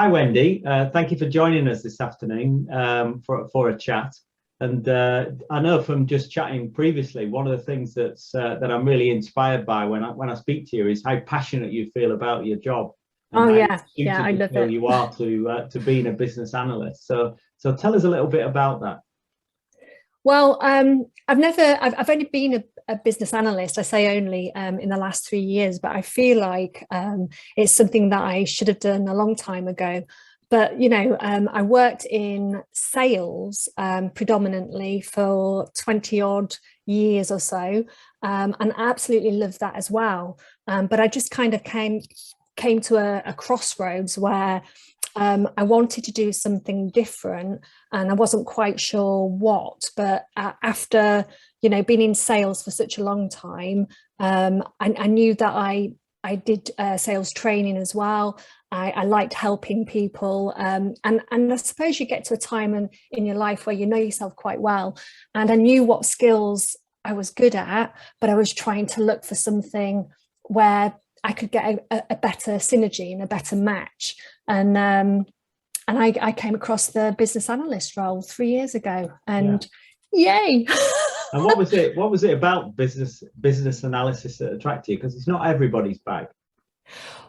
Hi, Wendy. Thank you for joining us this afternoon for a chat. And I know from just chatting previously, one of the things that I'm really inspired by when I speak to you is how passionate you feel about your job and Oh how yeah, suited yeah, I you love feel it. you are to being a business analyst. So tell us a little bit about that. Well, I've only been a business analyst. I say only in the last 3 years, but I feel like it's something that I should have done a long time ago. But I worked in sales predominantly for 20 odd years or so, and I absolutely loved that as well. But I just kind of came to a crossroads where I wanted to do something different and I wasn't quite sure what. But after being in sales for such a long time, I knew that I did sales training as well. I liked helping people, and I suppose you get to a time in your life where you know yourself quite well, and I knew what skills I was good at, but I was trying to look for something where I could get a better synergy and a better match. And I came across the business analyst role 3 years ago, Yeah. and yay! And what was it? What was it about business analysis that attracted you? Because it's not everybody's bag.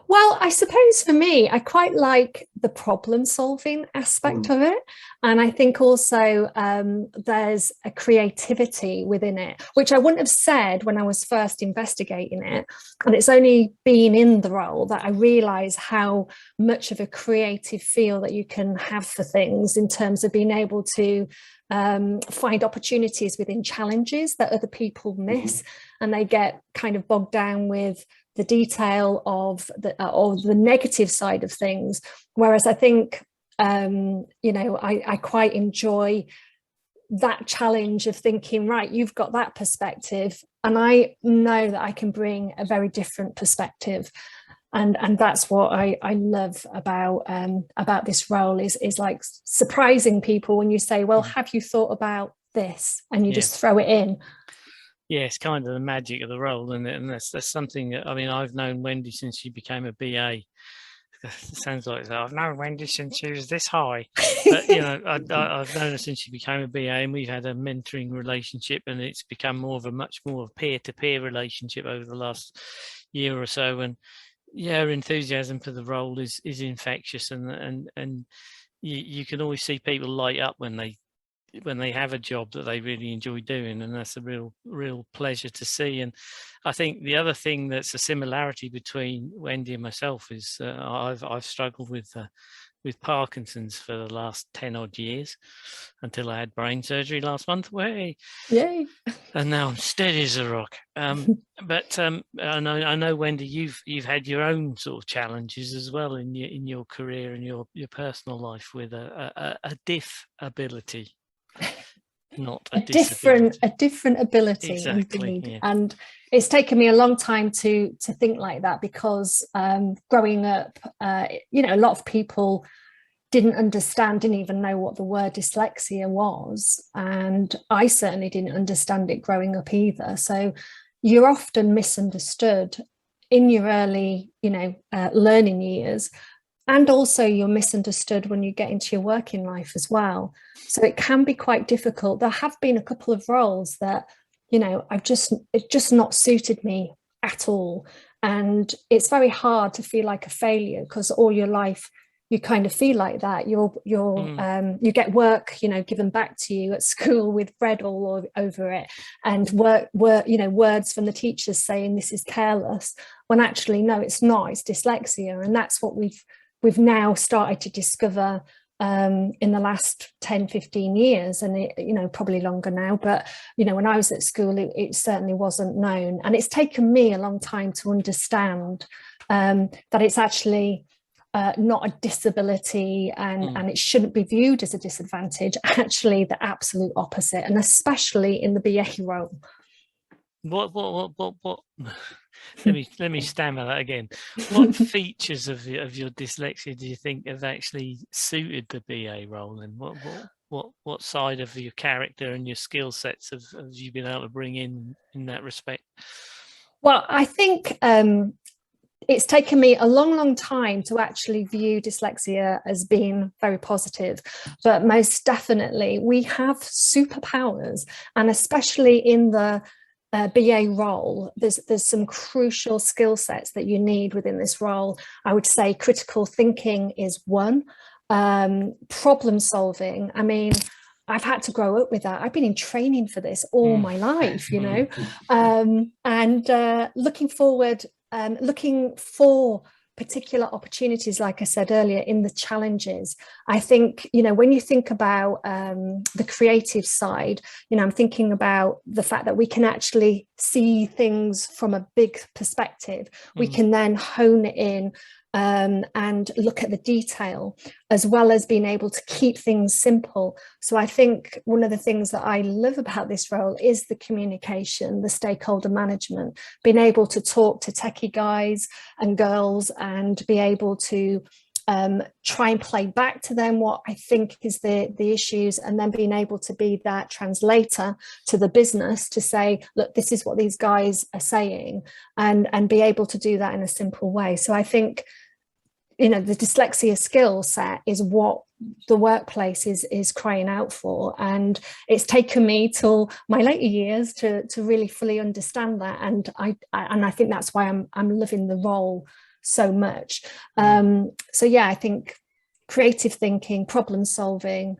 Well, I suppose for me, I quite like the problem solving aspect Mm. of it. And I think also there's a creativity within it, which I wouldn't have said when I was first investigating it. And it's only been in the role that I realize how much of a creative feel that you can have for things in terms of being able to find opportunities within challenges that other people miss. And they get kind of bogged down with the detail of the negative side of things, whereas I think I quite enjoy that challenge of thinking, right, you've got that perspective and I know that I can bring a very different perspective, and that's what I love about this role is like surprising people when you say, well, have you thought about this, and you just throw it in. Yeah, it's kind of the magic of the role, and that's something that, I mean, I've known Wendy since she became a BA. It sounds like that. I've known Wendy since she was this high, but I've known her since she became a BA, and we've had a mentoring relationship, and it's become much more peer-to-peer relationship over the last year or so. And yeah, her enthusiasm for the role is infectious, and you can always see people light up when they have a job that they really enjoy doing, and that's a real pleasure to see. And I think the other thing that's a similarity between Wendy and myself is I've struggled with Parkinson's for the last 10 odd years until I had brain surgery last month. Way, Yay! And now I'm steady as a rock. But I know Wendy, you've had your own sort of challenges as well in your career and your personal life with a diff-ability. Not a different ability. Exactly, indeed. yeah. And it's taken me a long time to think like that, because growing up, a lot of people didn't even know what the word dyslexia was, and I certainly didn't understand it growing up either. So you're often misunderstood in your early learning years, and also you're misunderstood when you get into your working life as well. So it can be quite difficult. There have been a couple of roles that it's just not suited me at all, and it's very hard to feel like a failure, because all your life you kind of feel like that. You get work given back to you at school with bread all over it, and words from the teachers saying this is careless, when actually no, it's not, it's dyslexia. And that's what we've now started to discover in the last 10-15 years, and it probably longer now, but when I was at school it certainly wasn't known, and it's taken me a long time to understand that it's actually not a disability, and it shouldn't be viewed as a disadvantage. Actually the absolute opposite, and especially in the BA role. What let me stammer that again. What features of your dyslexia do you think have actually suited the BA role, and what side of your character and your skill sets have you been able to bring in that respect? Well, I think it's taken me a long time to actually view dyslexia as being very positive, but most definitely we have superpowers, and especially in the BA role, there's some crucial skill sets that you need within this role. I would say critical thinking is one. Problem solving, I mean, I've had to grow up with that. I've been in training for this all my life, you know, and looking forward, looking for particular opportunities, like I said earlier, in the challenges. I think, you know, when you think about the creative side, you know, I'm thinking about the fact that we can actually see things from a big perspective. We can then hone it in and look at the detail, as well as being able to keep things simple. So I think one of the things that I love about this role is the communication, the stakeholder management, being able to talk to techie guys and girls and be able to try and play back to them what I think is the issues, and then being able to be that translator to the business to say, look, this is what these guys are saying, and be able to do that in a simple way. So I think, you know, the dyslexia skill set is what the workplace is crying out for, and it's taken me till my later years to really fully understand that, and I think that's why I'm loving the role so much. So yeah, I think creative thinking, problem solving,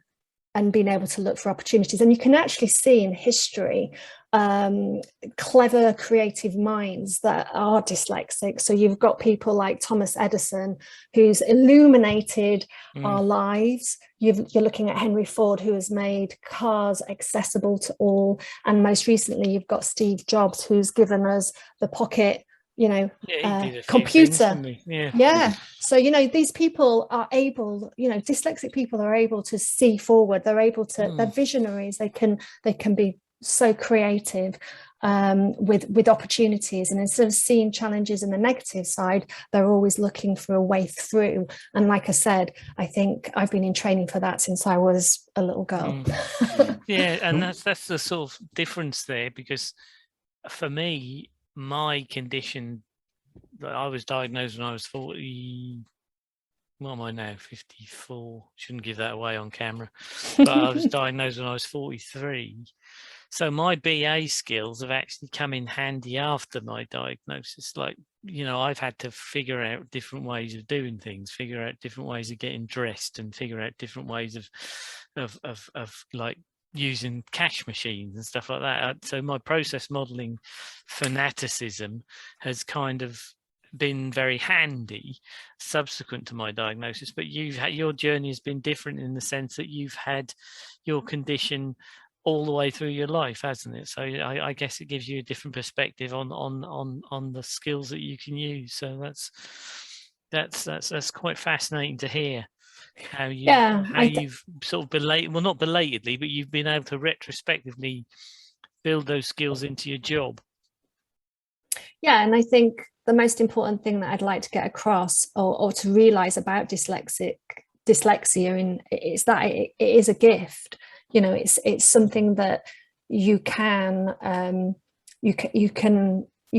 and being able to look for opportunities. And you can actually see in history clever creative minds that are dyslexic. So you've got people like Thomas Edison, who's illuminated our lives. You're looking at Henry Ford, who has made cars accessible to all, and most recently you've got Steve Jobs, who's given us the pocket, you know, computer. Things, so, you know, these people are able, you know, dyslexic people are able to see forward. They're able to, they're visionaries. They can be so creative with opportunities, and instead of seeing challenges in the negative side, they're always looking for a way through. And like I said, I think I've been in training for that since I was a little girl. Yeah, and that's the sort of difference there, because for me, my condition that I was diagnosed when I was 40, what am I now, 54, shouldn't give that away on camera, but I was diagnosed when I was 43. So my BA skills have actually come in handy after my diagnosis. Like, you know, I've had to figure out different ways of doing things, figure out different ways of getting dressed, and figure out different ways of like using cash machines and stuff like that. So my process modeling fanaticism has kind of been very handy subsequent to my diagnosis. But your journey has been different in the sense that you've had your condition all the way through your life, hasn't it? So I guess it gives you a different perspective on the skills that you can use. So that's quite fascinating to hear. How you've sort of not belatedly, but you've been able to retrospectively build those skills into your job. Yeah, and I think the most important thing that I'd like to get across, or to realize about dyslexia is that it is a gift. You know, it's something that you can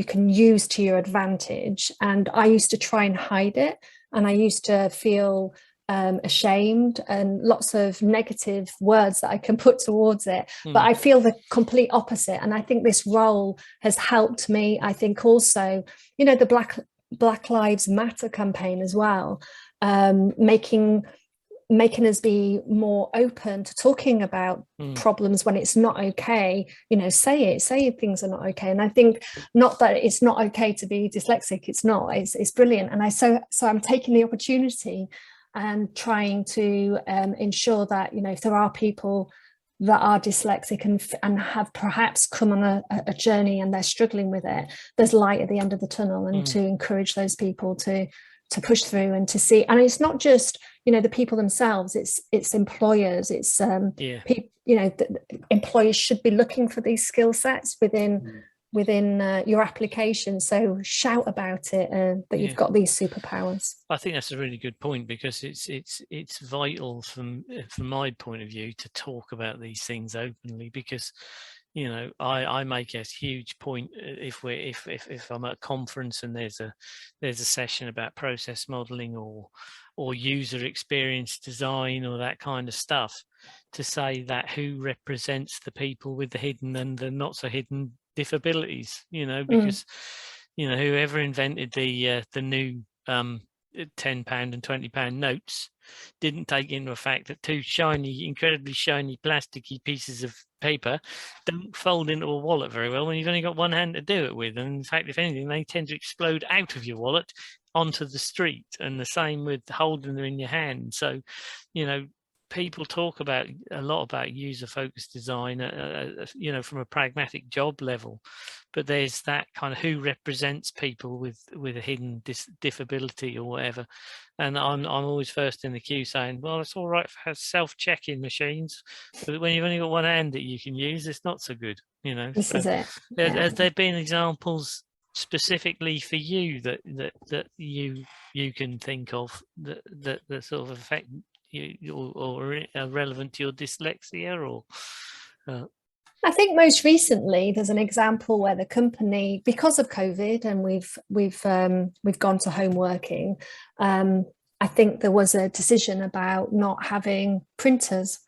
use to your advantage. And I used to try and hide it, and I used to feel ashamed and lots of negative words that I can put towards it, but I feel the complete opposite. And I think this role has helped me. I think also, you know, the Black Lives Matter campaign as well, making us be more open to talking about problems when it's not okay. You know, say things are not okay. And I think not that it's not okay to be dyslexic, it's not, it's brilliant. And so I'm taking the opportunity and trying to ensure that, you know, if there are people that are dyslexic and have perhaps come on a journey and they're struggling with it, there's light at the end of the tunnel, and to encourage those people to push through and to see. And it's not just, you know, the people themselves, it's employers, it's people, you know, employers should be looking for these skill sets within your application. So shout about it, that you've got these superpowers. I think that's a really good point, because it's vital from my point of view to talk about these things openly, because, you know, I make a huge point if I'm at a conference and there's a session about process modeling or user experience design or that kind of stuff, to say that who represents the people with the hidden and the not so hidden diff-abilities, you know, because you know, whoever invented the new £10 and £20 notes didn't take into effect that two incredibly shiny plasticky pieces of paper don't fold into a wallet very well when you've only got one hand to do it with. And in fact, if anything, they tend to explode out of your wallet onto the street, and the same with holding them in your hand. So, you know, people talk a lot about user-focused design, you know, from a pragmatic job level, but there's that kind of who represents people with a hidden diff-ability or whatever. And I'm always first in the queue saying, well, it's all right for self-checking machines, but when you've only got one hand that you can use, it's not so good, you know. This is it. Has there been examples specifically for you that you can think of that sort of affect you or are relevant to your dyslexia? Or I think most recently there's an example where the company, because of COVID and we've gone to home working, I think there was a decision about not having printers,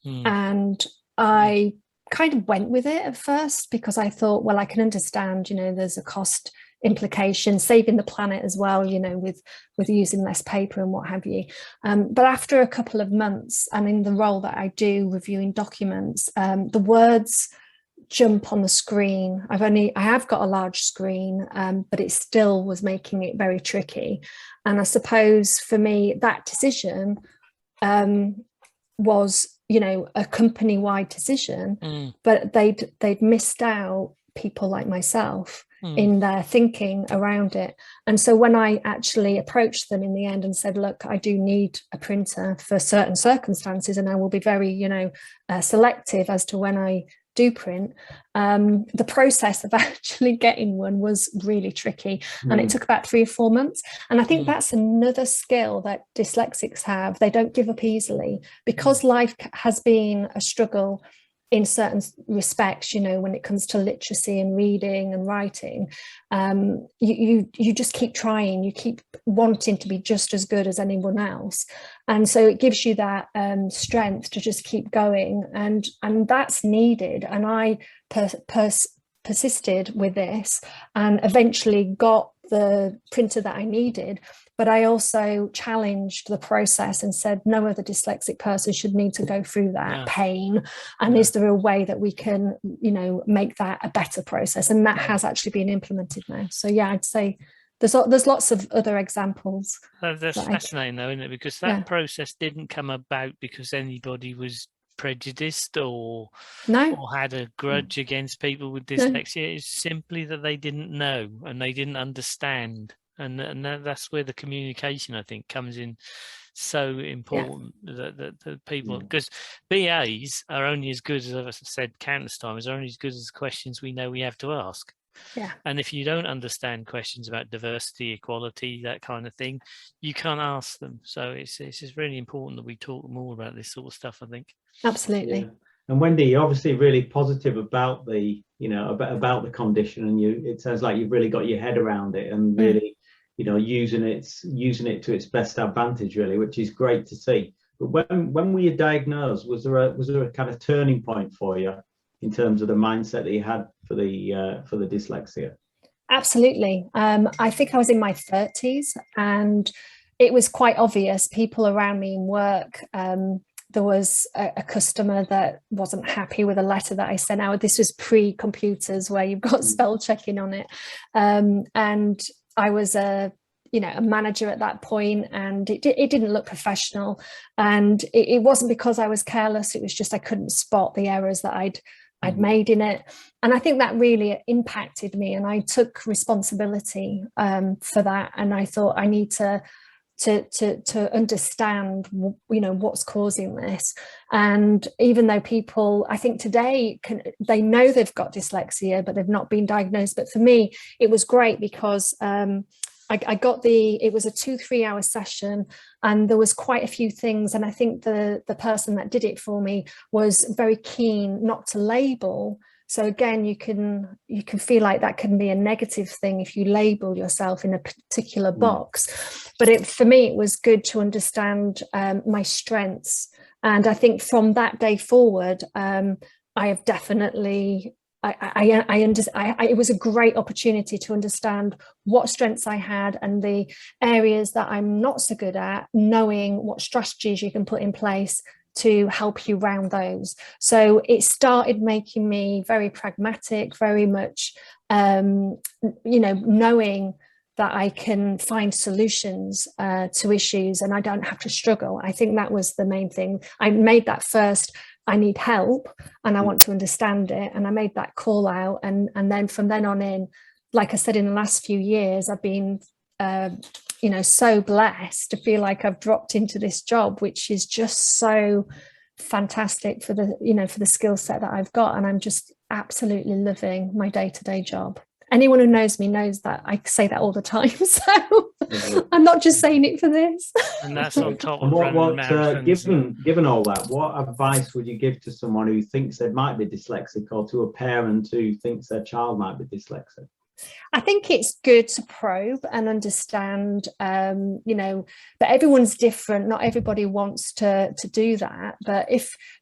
and I kind of went with it at first because I thought, well, I can understand, you know, there's a cost implication, saving the planet as well, you know, with using less paper and what have you. But after a couple of months, and in the role that I do reviewing documents, the words jump on the screen. I have got a large screen, but it still was making it very tricky. And I suppose for me, that decision was, you know, a company-wide decision, but they'd missed out people like myself in their thinking around it. And so when I actually approached them in the end and said, look, I do need a printer for certain circumstances, and I will be very, you know, selective as to when I do print, the process of actually getting one was really tricky, and it took about 3 or 4 months. And I think that's another skill that dyslexics have. They don't give up easily, because life has been a struggle in certain respects, you know, when it comes to literacy and reading and writing. You just keep trying, you keep wanting to be just as good as anyone else, and so it gives you that strength to just keep going, and that's needed. And I persisted with this and eventually got the printer that I needed. But I also challenged the process and said no other dyslexic person should need to go through that pain. And is there a way that we can, you know, make that a better process? And that has actually been implemented now. So yeah, I'd say there's lots of other examples. That's fascinating though, isn't it? Because that process didn't come about because anybody was prejudiced or had a grudge against people with dyslexia. It's simply that they didn't know and they didn't understand. And that's where the communication, I think, comes in so important. That the people, because BAs are only as good, as I've said countless times, are only as good as the questions we know we have to ask. And if you don't understand questions about diversity, equality, that kind of thing, you can't ask them. So it's just really important that we talk more about this sort of stuff, I think. Absolutely. And Wendy, you're obviously really positive about the, you know, about the condition, and it sounds like you've really got your head around it and really, you know, using it to its best advantage, really, which is great to see. But when were you diagnosed? Was there a kind of turning point for you in terms of the mindset that you had for the dyslexia? Absolutely. I think I was in my 30s, and it was quite obvious. People around me in work, there was a customer that wasn't happy with a letter that I sent out. This was pre-computers where you've got spell checking on it. And I was a manager at that point, and it didn't look professional. And it wasn't because I was careless. It was just I couldn't spot the errors that I'd made in it. And I think that really impacted me, and I took responsibility for that. And I thought I need to understand, you know, what's causing this. And even though people, I think today, they know they've got dyslexia, but they've not been diagnosed. But for me, it was great because I got it was a 2-3 hour session, and there was quite a few things. And I think the person that did it for me was very keen not to label So again, you can feel like that can be a negative thing if you label yourself in a particular box. But for me, it was good to understand my strengths. And I think from that day forward, I have definitely, it was a great opportunity to understand what strengths I had and the areas that I'm not so good at, knowing what strategies you can put in place to help you round those. So it started making me very pragmatic, very much, knowing that I can find solutions to issues and I don't have to struggle. I think that was the main thing. I made that first, I need help and I want to understand it. And I made that call out. And then from then on in, like I said, in the last few years, I've been so blessed to feel like I've dropped into this job, which is just so fantastic for the skill set that I've got. And I'm just absolutely loving my day-to-day job. Anyone who knows me knows that I say that all the time. So I'm not just saying it for this. And that's on top of given all that, what advice would you give to someone who thinks they might be dyslexic, or to a parent who thinks their child might be dyslexic? I think it's good to probe and understand, but everyone's different. Not everybody wants to do that. But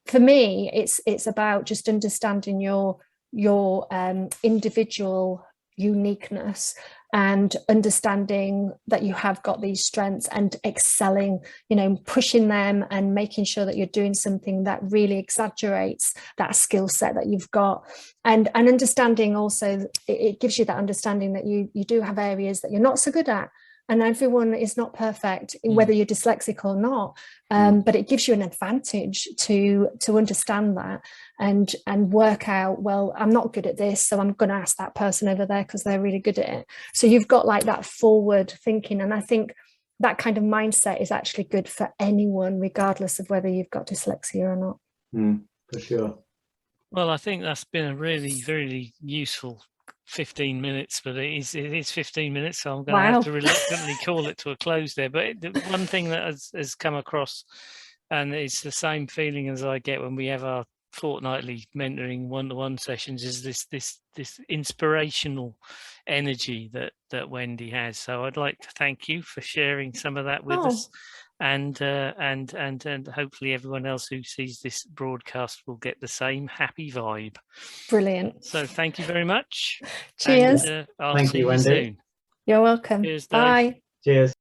for me, it's about just understanding your individual uniqueness and understanding that you have got these strengths and excelling, pushing them and making sure that you're doing something that really exaggerates that skill set that you've got, and understanding also, it gives you that understanding that you do have areas that you're not so good at. And everyone is not perfect, whether you're dyslexic or not, but it gives you an advantage to understand that and work out, well, I'm not good at this, so I'm going to ask that person over there because they're really good at it. So you've got like that forward thinking. And I think that kind of mindset is actually good for anyone, regardless of whether you've got dyslexia or not. For sure. Well, I think that's been a really, really useful 15 minutes, but it is 15 minutes, so I'm going to have to reluctantly call it to a close there. But the one thing that has come across, and it's the same feeling as I get when we have our fortnightly mentoring one-to-one sessions, is this inspirational energy that Wendy has. So I'd like to thank you for sharing some of that with us. And hopefully everyone else who sees this broadcast will get the same happy vibe. Brilliant. So thank you very much. Cheers. And, I'll see you, Wendy. Soon. You're welcome. Cheers, Dave. Bye. Cheers.